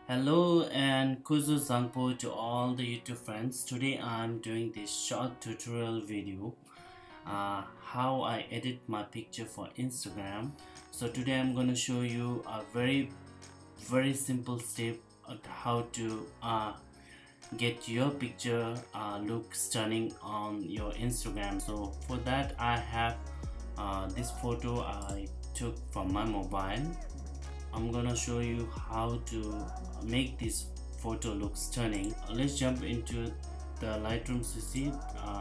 Hello and kuzu zangpo to all the YouTube friends. Today I'm doing this short tutorial video how I edit my picture for Instagram. So today I'm going to show you a very simple step on how to get your picture look stunning on your Instagram. So for that I have this photo I took from my mobile. I'm gonna show you how to make this photo look stunning. Let's jump into the Lightroom CC.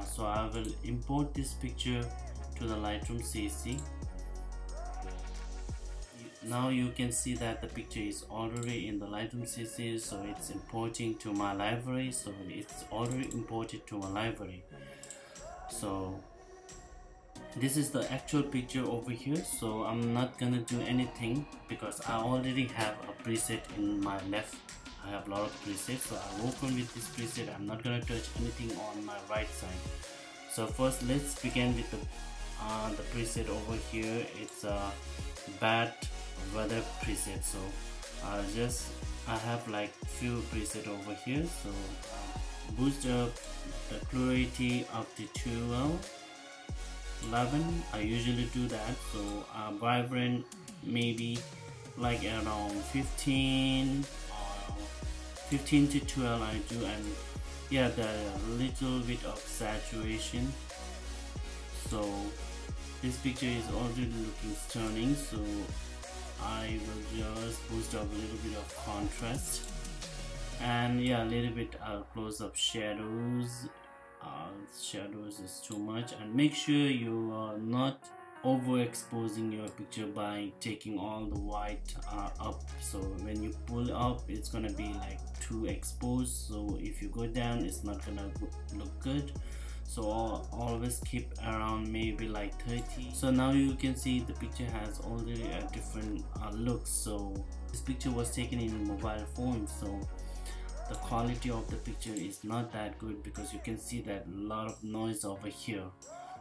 So I will import this picture to the Lightroom CC. Now you can see that the picture is already in the Lightroom CC, so it's importing to my library. So it's already imported to my library. So this is the actual picture over here, so I'm not gonna do anything because I already have a preset in my left. I have a lot of presets, so I open with this preset. I'm not gonna touch anything on my right side. So first let's begin with the preset over here. It's a bad weather preset, so I have like few preset over here. So boost up the clarity up to 11. I usually do that. So vibrant maybe like around 15 to 12 I do, and yeah, the little bit of saturation. So this picture is already looking stunning, so I will just boost up a little bit of contrast, and yeah, a little bit close up shadows. Shadows is too much, and make sure you are not overexposing your picture by taking all the white up. So when you pull up, it's gonna be like too exposed, so if you go down, it's not gonna look good. So always keep around maybe like 30. So now you can see the picture has already a different look. So this picture was taken in mobile phone, so the quality of the picture is not that good because you can see that a lot of noise over here.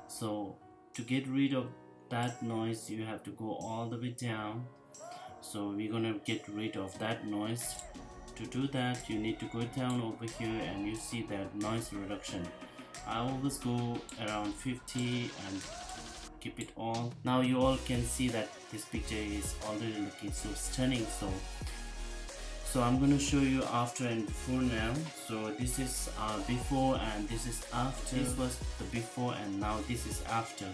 So to get rid of that noise, you have to go all the way down. So we're gonna get rid of that noise. To do that, you need to go down over here, and you see that noise reduction. I always go around 50 and keep it on. Now you all can see that this picture is already looking so stunning. So I'm going to show you after and before now. So this is before and this is after. This was the before and now this is after.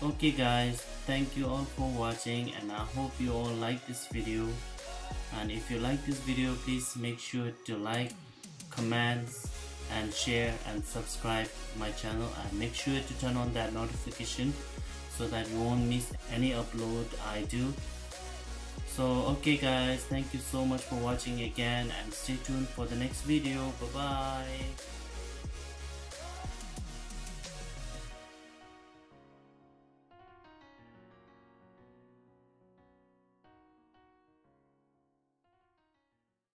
Okay guys, thank you all for watching, and I hope you all like this video. And if you like this video, please make sure to like, comment and share and subscribe my channel, and make sure to turn on that notification so that you won't miss any upload I do. So okay guys, thank you so much for watching again, and stay tuned for the next video. Bye bye.